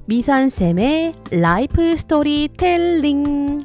미선쌤의 라이프 스토리텔링.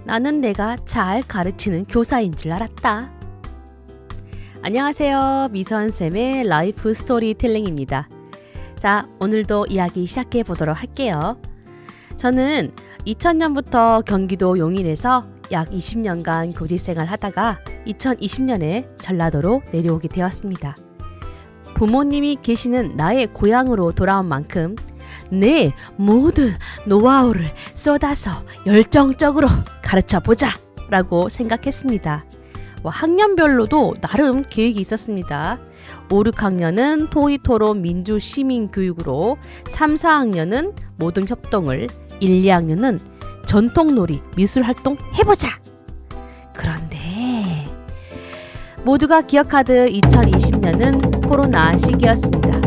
나는 내가 잘 가르치는 교사인 줄 알았다. 안녕하세요. 미선쌤의 라이프 스토리텔링입니다. 자, 오늘도 이야기 시작해 보도록 할게요. 저는 2000년부터 경기도 용인에서 약 20년간 교직생활 하다가 2020년에 전라도로 내려오게 되었습니다. 부모님이 계시는 나의 고향으로 돌아온 만큼 내 모든 노하우를 쏟아서 열정적으로 가르쳐보자 라고 생각했습니다. 학년별로도 나름 계획이 있었습니다. 5, 6학년은 토의토론 민주시민교육으로, 3, 4학년은 모든 협동을, 1, 2학년은 전통놀이 미술활동 해보자! 그런데 모두가 기억하듯 2020년은 코로나 시기였습니다.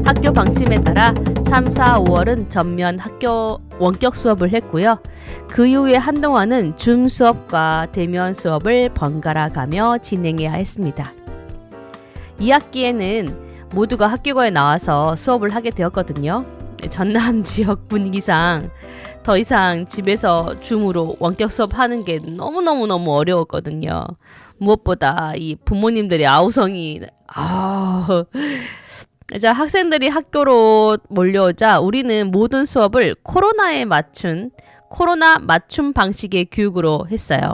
학교 방침에 따라 3, 4, 5월은 전면 학교 원격 수업을 했고요. 그 이후에 한동안은 줌 수업과 대면 수업을 번갈아 가며 진행해야 했습니다. 2학기에는 모두가 학교에 나와서 수업을 하게 되었거든요. 전남 지역 분위기상 더 이상 집에서 줌으로 원격 수업하는 게 너무 어려웠거든요. 무엇보다 이 부모님들의 아우성이 자, 학생들이 학교로 몰려오자 우리는 모든 수업을 코로나 맞춤 방식의 교육으로 했어요.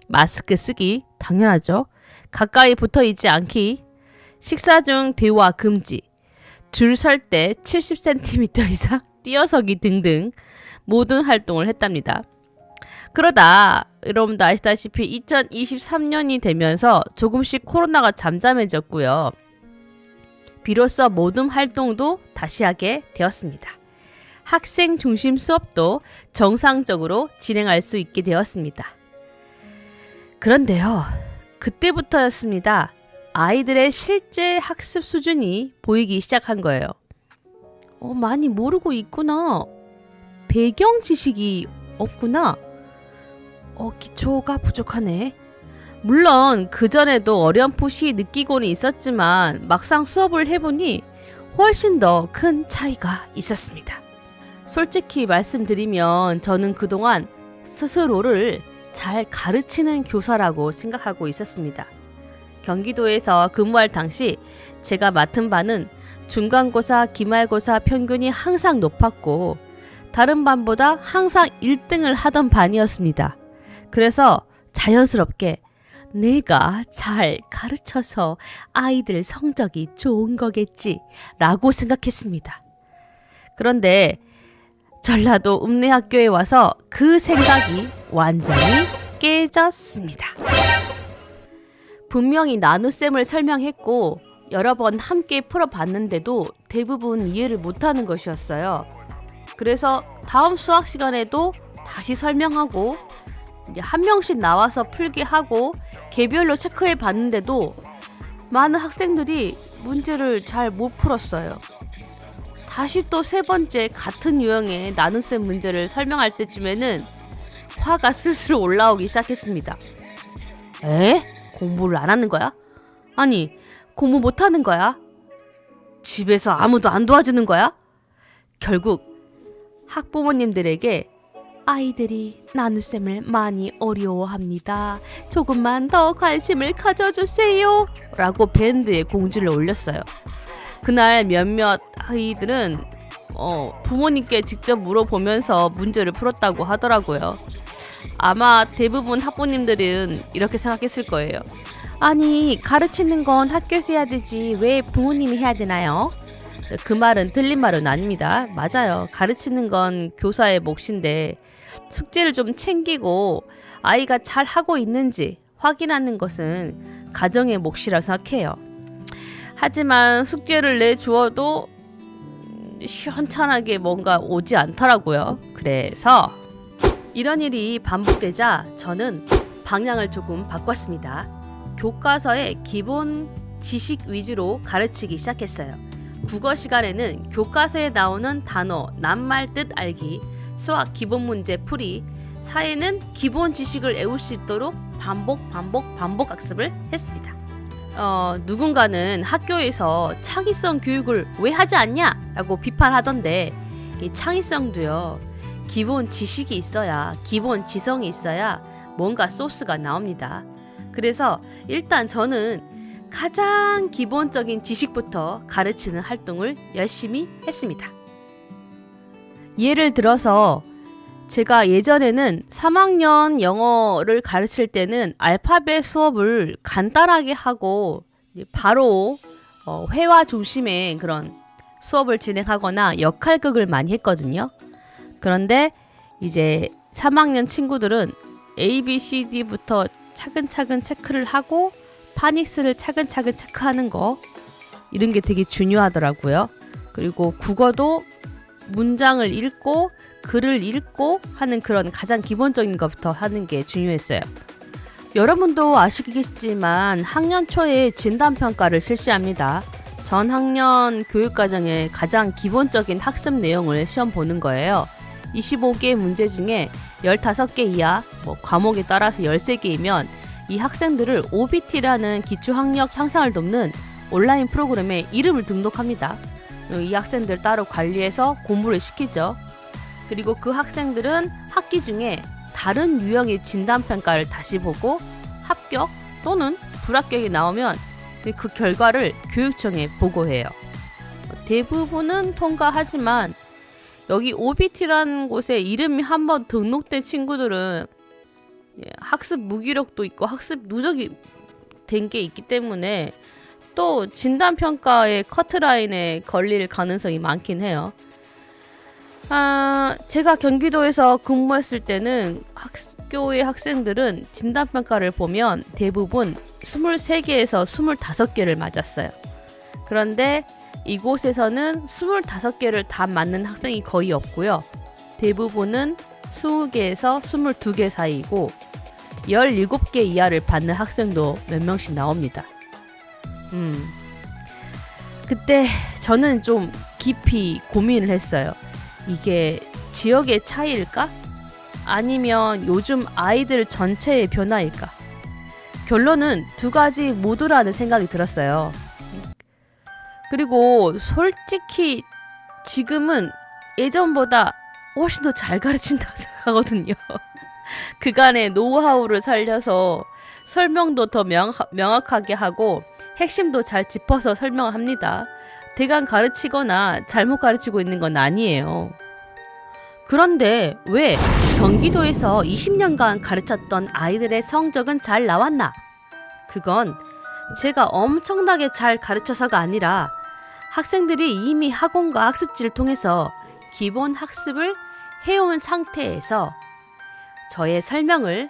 마스크 쓰기 당연하죠. 가까이 붙어 있지 않기, 식사 중 대화 금지, 줄 설 때 70cm 이상 뛰어서기 등등 모든 활동을 했답니다. 그러다 여러분도 아시다시피 2023년이 되면서 조금씩 코로나가 잠잠해졌고요. 비로소 모든 활동도 다시 하게 되었습니다. 학생 중심 수업도 정상적으로 진행할 수 있게 되었습니다. 그런데요, 그때부터였습니다. 아이들의 실제 학습 수준이 보이기 시작한 거예요. 많이 모르고 있구나. 배경 지식이 없구나. 기초가 부족하네. 물론 그전에도 어렴풋이 느끼고는 있었지만 막상 수업을 해보니 훨씬 더 큰 차이가 있었습니다. 솔직히 말씀드리면 저는 그동안 스스로를 잘 가르치는 교사라고 생각하고 있었습니다. 경기도에서 근무할 당시 제가 맡은 반은 중간고사, 기말고사 평균이 항상 높았고 다른 반보다 항상 1등을 하던 반이었습니다. 그래서 자연스럽게 내가 잘 가르쳐서 아이들 성적이 좋은 거겠지 라고 생각했습니다. 그런데 전라도 읍내학교에 와서 그 생각이 완전히 깨졌습니다. 분명히 나눗셈을 설명했고 여러 번 함께 풀어봤는데도 대부분 이해를 못하는 것이었어요. 그래서 다음 수학 시간에도 다시 설명하고 이제 한 명씩 나와서 풀게 하고 개별로 체크해 봤는데도 많은 학생들이 문제를 잘 못 풀었어요. 다시 또 세 번째 같은 유형의 나눗셈 문제를 설명할 때쯤에는 화가 슬슬 올라오기 시작했습니다. 공부를 안 하는 거야? 아니, 공부 못 하는 거야? 집에서 아무도 안 도와주는 거야? 결국 학부모님들에게 아이들이 나눗셈을 많이 어려워합니다. 조금만 더 관심을 가져주세요. 라고 밴드에 공지를 올렸어요. 그날 몇몇 아이들은 부모님께 직접 물어보면서 문제를 풀었다고 하더라고요. 아마 대부분 학부모님들은 이렇게 생각했을 거예요. 아니, 가르치는 건 학교에서 해야 되지 왜 부모님이 해야 되나요? 그 말은 틀린 말은 아닙니다. 맞아요. 가르치는 건 교사의 몫인데 숙제를 좀 챙기고 아이가 잘 하고 있는지 확인하는 것은 가정의 몫이라고 생각해요. 하지만 숙제를 내주어도 시원찮게 뭔가 오지 않더라고요. 그래서 이런 일이 반복되자 저는 방향을 조금 바꿨습니다. 교과서의 기본 지식 위주로 가르치기 시작했어요. 국어 시간에는 교과서에 나오는 단어, 낱말 뜻 알기, 수학 기본 문제 풀이, 사회는 기본 지식을 외울 수 있도록 반복 학습을 했습니다. 누군가는 학교에서 창의성 교육을 왜 하지 않냐? 라고 비판하던데 이 창의성도요. 기본 지식이 있어야, 기본 지성이 있어야 뭔가 소스가 나옵니다. 그래서 일단 저는 가장 기본적인 지식부터 가르치는 활동을 열심히 했습니다. 예를 들어서 제가 예전에는 3학년 영어를 가르칠 때는 알파벳 수업을 간단하게 하고 바로 회화 중심의 그런 수업을 진행하거나 역할극을 많이 했거든요. 그런데 이제 3학년 친구들은 A, B, C, D부터 차근차근 체크를 하고 파닉스를 차근차근 체크하는 거 이런 게 되게 중요하더라고요. 그리고 국어도 문장을 읽고 글을 읽고 하는 그런 가장 기본적인 것부터 하는 게 중요했어요. 여러분도 아시겠지만 학년 초에 진단평가를 실시합니다. 전 학년 교육과정의 가장 기본적인 학습 내용을 시험 보는 거예요. 25개 문제 중에 15개 이하, 과목에 따라서 13개이면 이 학생들을 OBT라는 기초학력 향상을 돕는 온라인 프로그램에 이름을 등록합니다. 이 학생들 따로 관리해서 공부를 시키죠. 그리고 그 학생들은 학기 중에 다른 유형의 진단평가를 다시 보고 합격 또는 불합격이 나오면 그 결과를 교육청에 보고해요. 대부분은 통과하지만 여기 OBT라는 곳에 이름이 한번 등록된 친구들은 학습 무기력도 있고 학습 누적이 된 게 있기 때문에 또 진단평가의 커트라인에 걸릴 가능성이 많긴 해요. 제가 경기도에서 근무했을 때는 학교의 학생들은 진단평가를 보면 대부분 23개에서 25개를 맞았어요. 그런데 이곳에서는 25개를 다 맞는 학생이 거의 없고요. 대부분은 20개에서 22개 사이이고 17개 이하를 받는 학생도 몇 명씩 나옵니다. 그때 저는 좀 깊이 고민을 했어요. 이게 지역의 차이일까? 아니면 요즘 아이들 전체의 변화일까? 결론은 두 가지 모두라는 생각이 들었어요. 그리고 솔직히 지금은 예전보다 훨씬 더 잘 가르친다고 생각하거든요. 그간의 노하우를 살려서 설명도 더 명확하게 하고 핵심도 잘 짚어서 설명을 합니다. 대강 가르치거나 잘못 가르치고 있는 건 아니에요. 그런데 왜 경기도에서 20년간 가르쳤던 아이들의 성적은 잘 나왔나? 그건 제가 엄청나게 잘 가르쳐서가 아니라 학생들이 이미 학원과 학습지를 통해서 기본 학습을 해온 상태에서 저의 설명을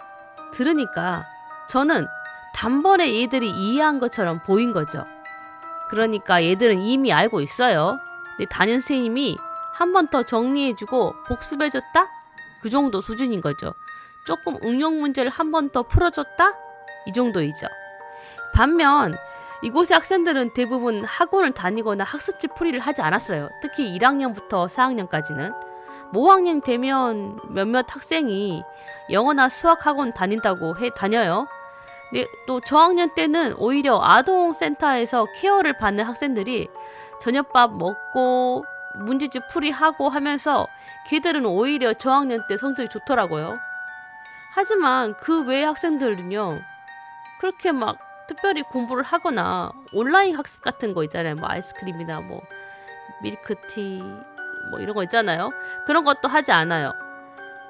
들으니까 저는 단번에 얘들이 이해한 것처럼 보인 거죠. 그러니까 얘들은 이미 알고 있어요. 근데 담임 선생님이 한 번 더 정리해주고 복습해줬다? 그 정도 수준인 거죠. 조금 응용 문제를 한 번 더 풀어줬다? 이 정도이죠. 반면 이곳의 학생들은 대부분 학원을 다니거나 학습지 풀이를 하지 않았어요. 특히 1학년부터 4학년까지는. 모학년 되면 몇몇 학생이 영어나 수학 학원 다닌다고 다녀요. 근데 또 저학년 때는 오히려 아동센터에서 케어를 받는 학생들이 저녁밥 먹고 문제집 풀이하고 하면서 걔들은 오히려 저학년 때 성적이 좋더라고요. 하지만 그 외의 학생들은요, 그렇게 막 특별히 공부를 하거나 온라인 학습 같은 거 있잖아요. 뭐 아이스크림이나 뭐 밀크티 뭐 이런 거 있잖아요. 그런 것도 하지 않아요.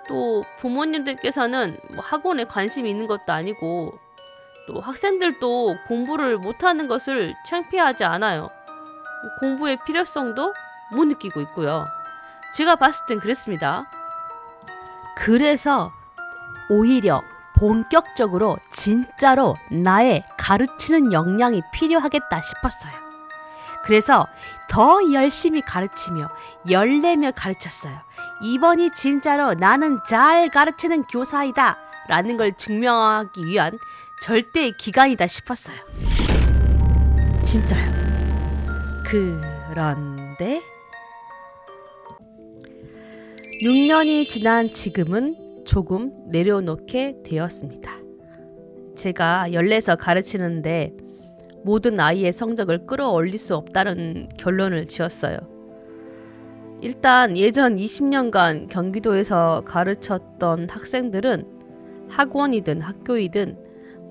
또 부모님들께서는 뭐 학원에 관심이 있는 것도 아니고 또 학생들도 공부를 못하는 것을 창피하지 않아요. 공부의 필요성도 못 느끼고 있고요. 제가 봤을 땐 그랬습니다. 그래서 오히려 본격적으로 진짜로 나의 가르치는 역량이 필요하겠다 싶었어요. 그래서 더 열심히 가르치며 열내며 가르쳤어요. 이번이 진짜로 나는 잘 가르치는 교사이다 라는 걸 증명하기 위한 절대의 기간이다 싶었어요. 진짜요. 그런데 6년이 지난 지금은 조금 내려놓게 되었습니다. 제가 연례서 가르치는데 모든 아이의 성적을 끌어올릴 수 없다는 결론을 지었어요. 일단 예전 20년간 경기도에서 가르쳤던 학생들은 학원이든 학교이든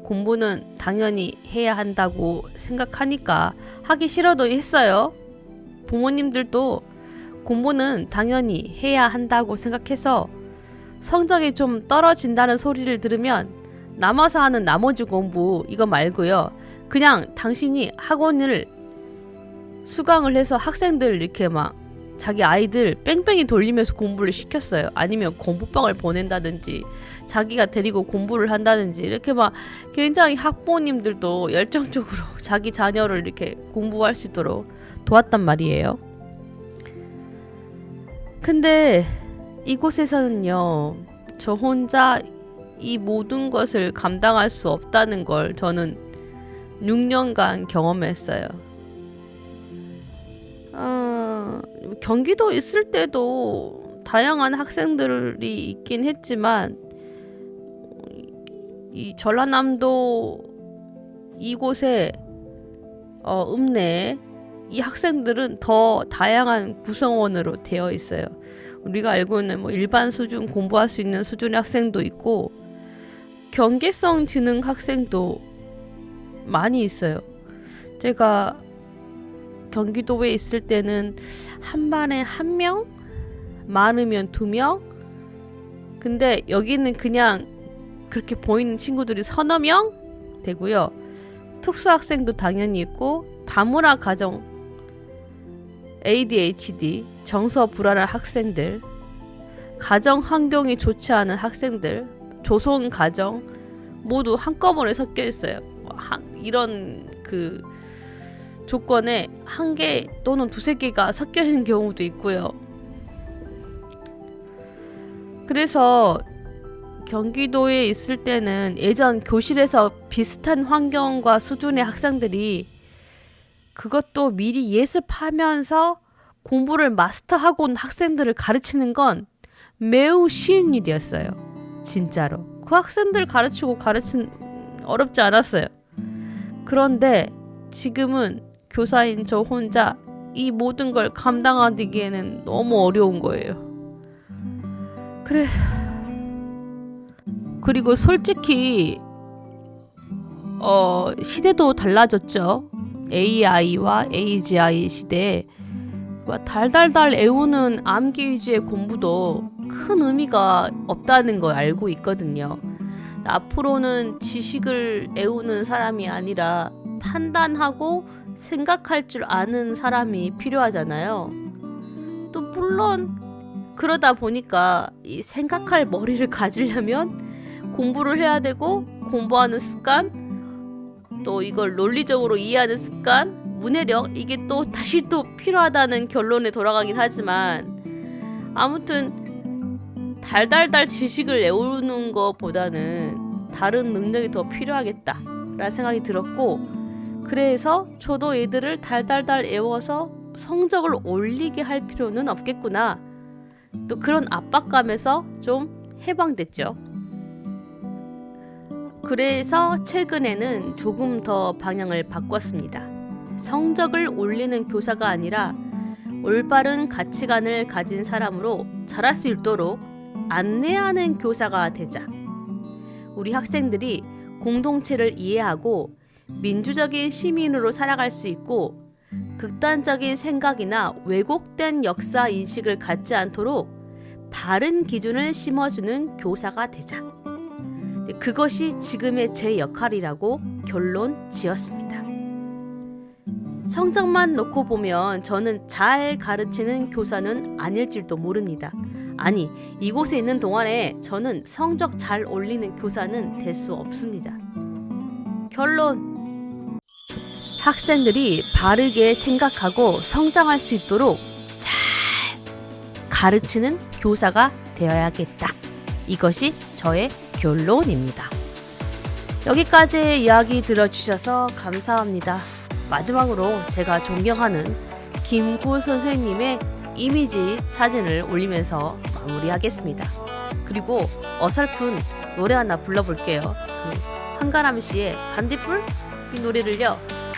공부는 당연히 해야 한다고 생각하니까 하기 싫어도 했어요. 부모님들도 공부는 당연히 해야 한다고 생각해서 성적이 좀 떨어진다는 소리를 들으면 남아서 하는 나머지 공부 이거 말고요. 그냥 당신이 학원을 수강을 해서 학생들 이렇게 막 자기 아이들 뺑뺑이 돌리면서 공부를 시켰어요. 아니면 공부방을 보낸다든지 자기가 데리고 공부를 한다든지 이렇게 막 굉장히 학부모님들도 열정적으로 자기 자녀를 이렇게 공부할 수 있도록 도왔단 말이에요. 근데 이곳에서는요, 저 혼자 이 모든 것을 감당할 수 없다는 걸 저는 6년간 경험했어요. 경기도 있을 때도 다양한 학생들이 있긴 했지만 이 전라남도 이곳에 읍내 이 학생들은 더 다양한 구성원으로 되어 있어요. 우리가 알고 있는 뭐 일반 수준 공부할 수 있는 수준의 학생도 있고 경계성 지능 학생도 많이 있어요. 제가 경기도에 있을 때는 한 반에 1명? 많으면 2명? 근데 여기는 그냥 그렇게 보이는 친구들이 서너 명 되고요. 특수학생도 당연히 있고 다문화 가정, ADHD, 정서 불안한 학생들, 가정 환경이 좋지 않은 학생들, 조선 가정 모두 한꺼번에 섞여 있어요. 이런 그 조건에 1개 또는 2~3개가 섞여 있는 경우도 있고요. 그래서 경기도에 있을 때는 예전 교실에서 비슷한 환경과 수준의 학생들이 그것도 미리 예습하면서 공부를 마스터하고 온 학생들을 가르치는 건 매우 쉬운 일이었어요. 진짜로. 그 학생들 가르치는 어렵지 않았어요. 그런데 지금은 교사인 저 혼자 이 모든 걸 감당하기에는 너무 어려운 거예요. 그리고 솔직히 시대도 달라졌죠. AI와 AGI 시대에 달달달 애우는 암기 위주의 공부도 큰 의미가 없다는 걸 알고 있거든요. 앞으로는 지식을 애우는 사람이 아니라 판단하고 생각할 줄 아는 사람이 필요하잖아요. 또 물론 그러다 보니까 이 생각할 머리를 가지려면 공부를 해야 되고 공부하는 습관, 또 이걸 논리적으로 이해하는 습관, 문해력 이게 또 다시 또 필요하다는 결론에 돌아가긴 하지만 아무튼 달달달 지식을 외우는 것보다는 다른 능력이 더 필요하겠다 라는 생각이 들었고 그래서 저도 얘들을 달달달 외워서 성적을 올리게 할 필요는 없겠구나 또 그런 압박감에서 좀 해방됐죠. 그래서 최근에는 조금 더 방향을 바꿨습니다. 성적을 올리는 교사가 아니라 올바른 가치관을 가진 사람으로 자랄 수 있도록 안내하는 교사가 되자. 우리 학생들이 공동체를 이해하고 민주적인 시민으로 살아갈 수 있고 극단적인 생각이나 왜곡된 역사 인식을 갖지 않도록 바른 기준을 심어주는 교사가 되자. 그것이 지금의 제 역할이라고 결론 지었습니다. 성적만 놓고 보면 저는 잘 가르치는 교사는 아닐지도 모릅니다. 아니, 이곳에 있는 동안에 저는 성적 잘 올리는 교사는 될 수 없습니다. 결론. 학생들이 바르게 생각하고 성장할 수 있도록 잘 가르치는 교사가 되어야겠다. 이것이 저의 결론입니다. 여기까지 이야기 들어주셔서 감사합니다. 마지막으로 제가 존경하는 김구 선생님의 이미지 사진을 올리면서 마무리하겠습니다. 그리고 어설픈 노래 하나 불러볼게요. 한가람 씨의 반딧불 이 노래를요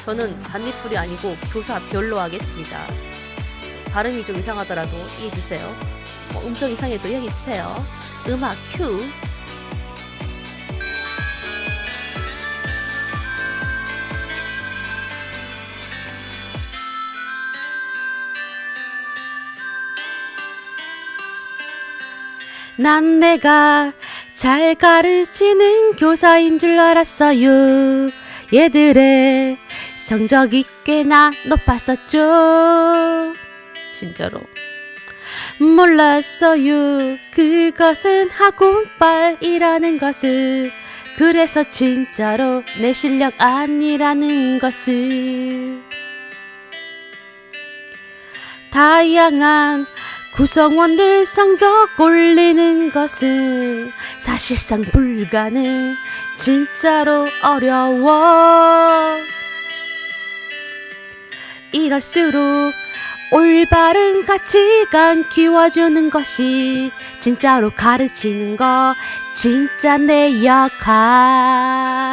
저는 반딧불이 아니고 교사 별로 하겠습니다. 발음이 좀 이상하더라도 이해해주세요. 음성 이상해도 이해해주세요. 음악 큐. 난 내가 잘 가르치는 교사인 줄 알았어요. 얘들의 성적이 꽤나 높았었죠. 진짜로 몰랐어요. 그것은 학원빨이라는 것을. 그래서 진짜로 내 실력 아니라는 것을. 다양한 구성원들 성적 올리는 것은 사실상 불가능. 진짜로 어려워. 이럴수록 올바른 가치관 키워주는 것이 진짜로 가르치는 거 진짜 내 역할.